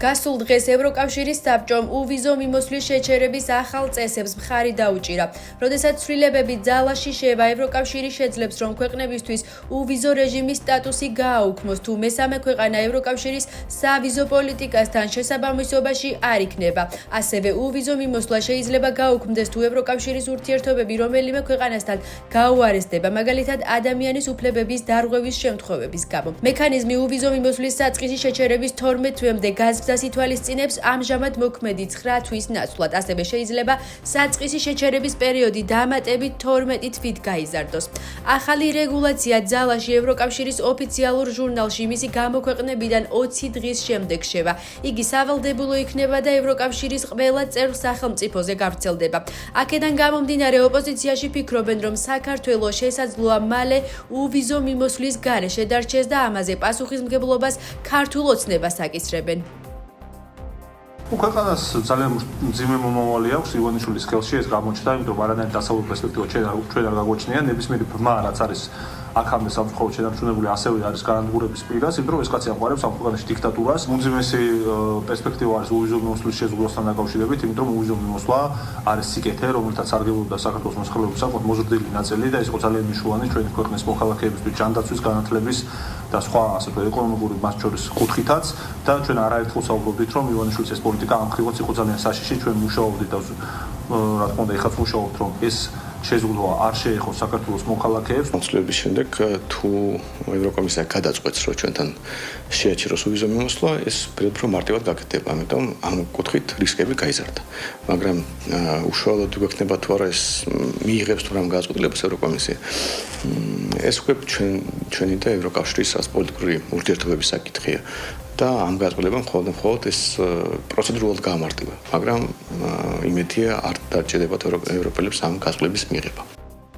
გასულ დღეს ევროკავშირის საბჭომ უვიზო მიმოსვლის შეჩერების ახალ წესებს მხარი დაუჭირა. როდესაც ცვლილებები ძალაში შევა, ევროკავშირი შეძლებს, რომ ქვეყნებისთვის უვიზო რეჟიმის სტატუსი გააუქმოს, თუ მესამე ქვეყანა ევროკავშირის სავიზო პოლიტიკასთან შესაბამისობაში არ იქნება. ასევე უვიზო მიმოსვლა შეიძლება გაუქმდეს, თუ ევროკავშირის ურთიერთობები რომელიმე ქვეყანასთან გაუარესდება, მაგალითად ადამიანის უფლებების დარღვევის შემთხვევების გამო. მექანიზმი უვიზო მიმოსვლის საწყისი შეჩერების 12 თვემდე გაზრდას ითვალისწინებს, ამჟამად მოქმედი 9 თვის ნაცვლად. ასევე შეიძლება საწყისი შეჩერების პერიოდი დამატებით 12 თვით გაიზარდოს. ახალი რეგულაცია ძალაში ევროკავშირის ოფიციალურ ჟურნალში მისი გამოქვეყნებიდან 20 დღის შემდეგ შევა. იგი სავალდებულო იქნება და ევროკავშირის ყველა წევრ სახელმწიფოზე გავრცელდება. აქედან გამომდინარე, ოპოზიციაში ფიქრობენ, რომ საქართველოს შესაძლოა მალე უვიზო მიმოსვლის გარეშე დარჩეს და ამაზე პასუხისმგებლობას ქართულ ოცნებას აკისრებენ. ქვეყანას ძალიან მძიმე მომავალი აქვს ივანიშვილის ხელში, ეს გამოჩნდა, იმიტომ რომ არანაირი დასავლური პერსპექტივა ჩვენ არ გაგვაჩნია, ნებისმიერი ბრმა რაც არის აქამდე სამწუხაროდ შენარჩუნებული ასევე არის განადგურების პირას, იმიტომ რომ ეს კაცი ამყარებს ამ ქვეყანაში დიქტატურას. უმძიმესი პერსპექტივა არის უვიზო მიმოსვლის შეზღუდვასთან დაკავშირებით, იმიტომ რომ უვიზო მიმოსვლა არის სიკეთე, რომელთაც სარგებლობდა საქართველოს მოსახლეობის საკმაოდ მოზრდილი ნაწილი და ეს იყო ძალიან მნიშვნელოვანი ჩვენი ქვეყნის მოქალაქეებისთვის ჯანდაცვის, განათლების და სხვა ასე ვთქვათ ეკონომიკური მათ შორის კუთხითაც და ჩვენ არაერთხელ საუბრობდით, რომ ივანიშვილის ეს პოლიტიკა ამ ხრივაც იყო ძალიან საშიში, ჩვენ მუშაობდით და რა თქმა უნდა ეხაც მუშაობთ, რომ ეს შეზღუდვა არ შეეხოს საქართველოს მოქალაქეებს. მოცულების შემდეგ თუ ევროკომისია გადაწყვეტს, რომ ჩვენთან შეაჩეროს უვიზო მიმოსვლა, ეს პირდაპირ მარტივად გაკეთდება, ამიტომ ამ კუთხით რისკები გაიზარდა. მაგრამ უშუალოდ გვექნება თუ არა ეს მიიღებს თუ რამ გადაწყვეტილებას ევროკომისია. ეს უკვე ჩვენი და ევროკავშირის პოლიტიკური ურთიერთობების საკითხია. და ამ გადაწყვეტილებამ მხოლოდ ეს პროცედურულად გაამარტივა, მაგრამ იმედია არ დაჭირდებათ ევროპელებს ამ გადაწყვეტილების მიღება.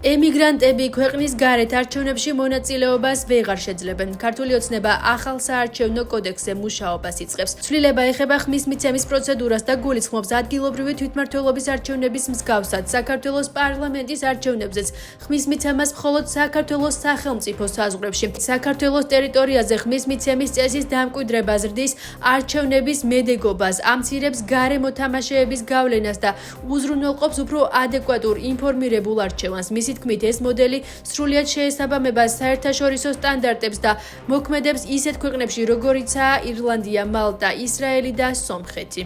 ემიგრანტები ქვეყნის გარეთ არჩევნებში მონაწილეობას ვეღარ შეძლებენ. ქართული ოცნება ახალ საარჩევნო კოდექსზე მუშაობას იწყებს. ცვლილება ეხება ხმის მიცემის პროცედურას და გულისხმობს ადგილობრივი თვითმმართველობის არჩევნების მსგავსად საქართველოს პარლამენტის არჩევნებზეც ხმის მიცემას მხოლოდ საქართველოს სახელმწიფო საზღვრებში. საქართველოს ტერიტორიაზე ხმის მიცემის წესის დამკვიდრება ზრდის არჩევნების მედეგობას, ამცირებს გარე მოთამაშეების გავლენას და უზრუნველყოფს უფრო ადეკვატურ ინფორმირებულ არჩევანს. მისი თქმით, ეს მოდელი სრულიად შეესაბამება საერთაშორისო სტანდარტებს და მოქმედებს ისეთ ქვეყნებში, როგორიცაა ირლანდია, მალტა, ისრაელი და სომხეთი.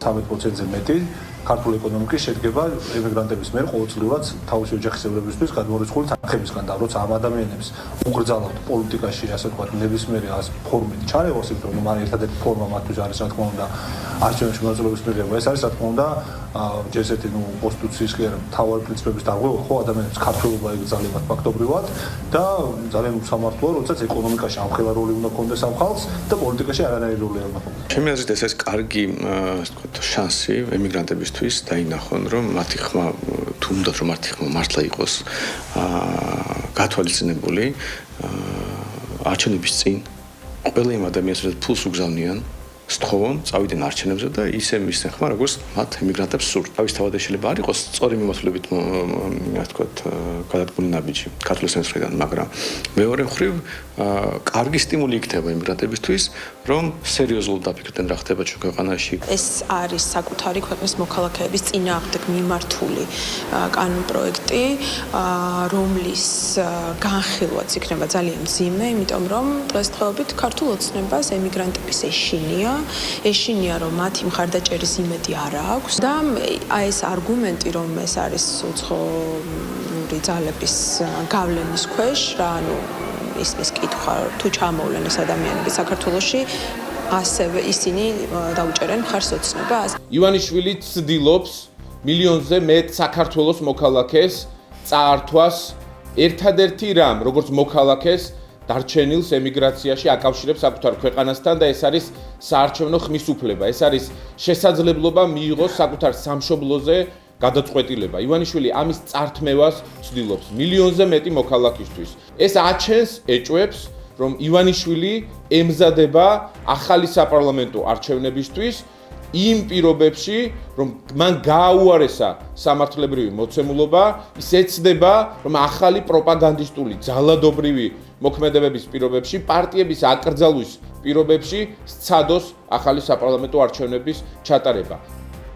13%-ზე მეტი ქართული ეკონომიკის შედგება ემიგრანტების მიერ ყოველწლიურად თავისი ოჯახის წევრებისთვის გადმორიცხული თანხებისგან და როცა ამ ადამიანებს უგრძალებთ პოლიტიკაში, ასე ვთქვათ, ნებისმიერი ფორმით ჩარევას, იმიტომ რომ ერთადერთი ფორმა მათთვის არის, რა თქმა უნდა, არჩევნებში მონაწილეობის მიღება. ეს არის, რა თქმა უნდა, ჯერ ერთი კონსტიტუციის მთავარი პრინციპების დარღვევა, ხო, ადამიანებს ქართველობა ეკრძალებათ ფაქტობრივად და ძალიან უსამართლოა, როდესაც ეკონომიკაში ამხელა როლი უნდა კონდეს ამ ხალხს და პოლიტიკაში არანაირი როლი არ უნდა კონდეს. ჩემი აზრით ეს კარგი, ასე ვთქვათ, შანსი ემიგრანტებისთვის დაინახონ, რომ მათი ხმა, თუნდაც რომ მათი ხმა მართლა იყოს გათვალისწინებული არჩევნების წინ ყველა იმ ადამიანს, რაც ფულს უგზავნიან, სთხოვონ, წავიდნენ არჩევნებზე და ისე მისცენ ხმა, როგორც მათ ემიგრანტებს სურთ. თავისთავად შეიძლება არ იყოს სწორი მიმართულებით, ასე ვთქვათ, გადადგმული ნაბიჯი ქართლის მხრიდან, მაგრამ მეორე მხრივ კარგი სტიმული იქნება ემიგრანტებისთვის, რომ სერიოზულად დაფიქრდნენ რა ხდება ჩვენ ქვეყანაში. ეს არის საკუთარი ქვეყნის მოქალაქეების წინააღმდეგ მიმართული კანონპროექტი, რომლის განხილვაც იქნება ძალიან მძიმე, იმიტომ რომ დღესდღეობით ქართულ ოცნებას ემიგრანტების ეშინია, რომ მათი მხარდაჭერის იმედი არ აქვს და აი ეს არგუმენტი, რომ ეს არის უცხოური ძალების გავლენის ქვეშ, რა ანუ ის კითხვა თუ ჩამოვლენ ეს ადამიანები საქართველოში, ასევე ისინი დაუჭერენ მხარს ოცნებას. ივანიშვილი ცდილობს მილიონზე მეტ საქართველოს მოქალაქეს წაართვას ერთადერთი რამ, როგორც მოქალაქეს დარჩენილს ემიგრაციაში აკავშირებს საკუთარ ქვეყანასთან და ეს არის საარჩევნო ხმის უფლება. ეს არის შესაძლებლობა მიიღოს საკუთარ სამშობლოზე გადაწყვეტილება. ივანიშვილი ამის წართმევას ცდილობს მილიონზე მეტი მოქალაქისთვის. ეს აჩენს, ეჭვებს, რომ ივანიშვილი ემზადება ახალი საპარლამენტო არჩევნებისთვის იმ პირობებში, რომ მან გააუარესა სამართლებრივი მოცემულობა, ის ეცდება, რომ ახალი პროპაგანდისტული, ძალადობრივი მოქმედებების პირობებში, პარტიების აკრძალვის პირობებში სცადოს ახალი საპარლამენტო არჩევნების ჩატარება.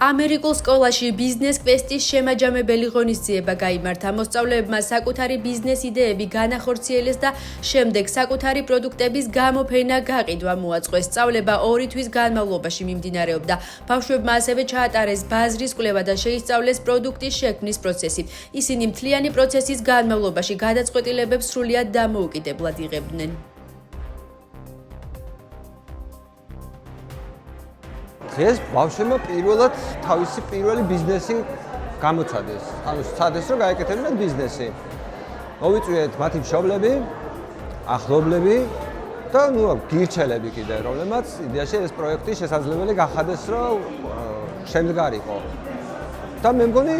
ამერიკულ სკოლაში ბიზნეს კვესტის შემაჯამებელი ღონისძიება გაიმართა. მოსწავლეებმა საკუთარი ბიზნეს იდეები განახორციელეს და შემდეგ საკუთარი პროდუქტების გამოფენა გაყიდვა მოაწყეს. სწავლება 2 თვის განმავლობაში მიმდინარეობდა. ბავშვებმა ასევე ჩაატარეს ბაზრის კვლევა და შეისწავლეს პროდუქტის შექმნის პროცესი. ისინი მთლიანი პროცესის განმავლობაში გადაწყვეტილებებს სრულად დამოუკიდებლად იღებდნენ. დღეს ბავშვებმა პირველად თავისი პირველი ბიზნესი გამოცადეს. ანუ სცადეს რომ გაეკეთებინათ ბიზნესი. მოვიწვიეთ მათი მშობლები, ახლობლები და გირჩელები კიდე, რომლებმაც იდეაში ეს პროექტი შესაძლებელი გახადეს, რომ შემდგარიყო. და მე მგონი,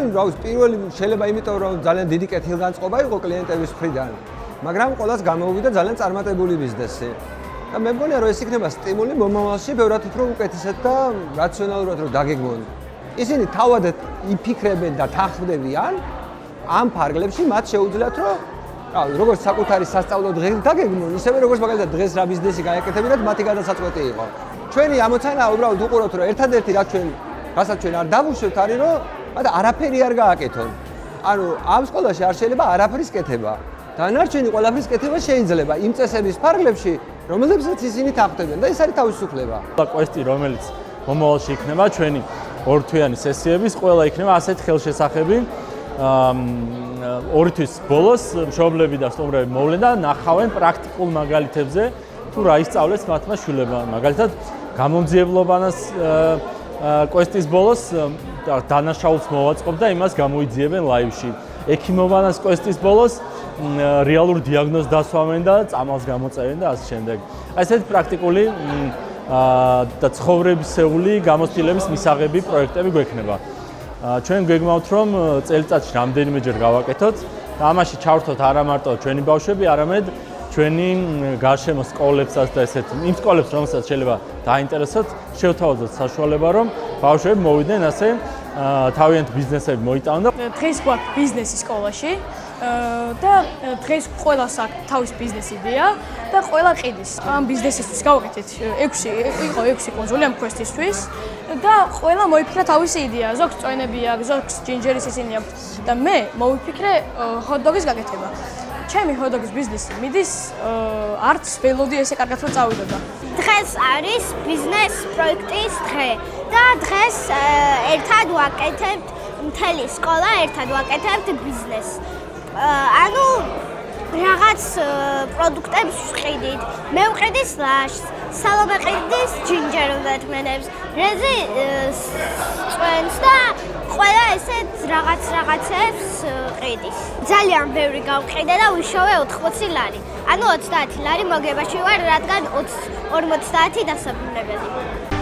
პირველი შეიძლება იმიტომ რომ ძალიან დიდი კეთილგანწყობა იყო კლიენტების მხრიდან, მაგრამ ყველას გამოუვიდა ძალიან წარმატებული ბიზნესი. და მე მგონია რომ ეს იქნება სტიმული მომავალში ბევრად უფრო უკეთესად და რაციონალურად რომ დაგეგმონ. ისინი თავადად იფიქრებენ და თანხმდებიან ამ ფარგლებში მათ შეუძლიათ რომ როგორც საკუთარი სასწავლო დღე დაგეგმონ, ისევე როგორც მაგალითად დღეს რა ბიზნესი გაეკეთებინათ, მათი გადასაწყვეტი იყო. ჩვენი ამოცანა უბრალოდ უყუროთ რომ ერთადერთი რასაც ჩვენ არ დავუშვებთ არის რომ მათ არაფერი არ გააკეთონ. ანუ ამ სკოლაში არ შეიძლება არაფრის კეთება. დანარჩენი ყველაფრის კეთება შეიძლება იმ წესების ფარგლებში, რომელზეც ისინი თანხმდებიან და ეს არის თავისუფლება. კვესტი, რომელიც მომავალში იქნება ჩვენი ორთვიანი სესიების, ყველა იქნება ასეთ ხელშესახები. 2 თვის ბოლოს მშობლები და სტუმრები მოვლენ და ნახავენ პრაქტიკულ მაგალითებზე თუ რა ისწავლეს მათმა შვილებმა. მაგალითად, გამომძიებლობანას კვესტის ბოლოს დანაშაულს მოვაწყობ და იმას გამოიძიებენ ლაივში. ექიმობანას კვესტის ბოლოს რეალურ დიაგნოზს დასვამენ და წამალს გამოწერენ და ასე შემდეგ. ასეთ პრაქტიკული და ცხოვრებისეული გამოცდილების მისაღები პროექტები გვექნება. ჩვენ გვეგმავთ რომ წელიწადში რამდენიმეჯერ გავაკეთოთ და ამაში ჩავრთოთ არა მარტო ჩვენი ბავშვები, არამედ ჩვენი გარშემო სკოლებსაც და ესეთ იმ სკოლებს, რომელსაც შეიძლება დაინტერესოთ, შევთავაზოთ საშუალება, რომ ბავშვები მოვიდნენ ასე თავიანთ ბიზნესები მოიტანონ და დღეს გვაქვს ბიზნესი სკოლაში და დღეს ყველას აქვს თავის ბიზნეს იდეა და ყველა ყიდის. ამ ბიზნესისთვის გავაკეთეთ 6 კონსული ამ კვესტისთვის და ყველა მოიფიქრა თავისი იდეა. ზოგს წვენები აქვს, ზოგს ჯინჯერის ისინი აქვს და მე მოვიფიქრე ჰოთ-დოგის გაკეთება. ჩემი ჰოთ-დოგის ბიზნესი მიდის არც ველოდი ესე კარგად რომ წავიდოდა. დღეს არის ბიზნეს პროექტის დღე და დღეს ერთად ვაკეთებთ მთელი სკოლა ერთად ვაკეთებთ ბიზნესს. ანუ რაღაც პროდუქტებს ვყიდით. მე ვყიდი ლაშს, სალომე ყიდის ჯინჯერმეთმენებს, რეზი წვენს და ყველა ესეთ რაღაცებს ყიდის. ძალიან ბევრი გავყიდე და ვიშოვე 80 ლარი. ანუ 30 ლარი მოგებაში ვარ, რადგან 50 დასაბრუნებელი.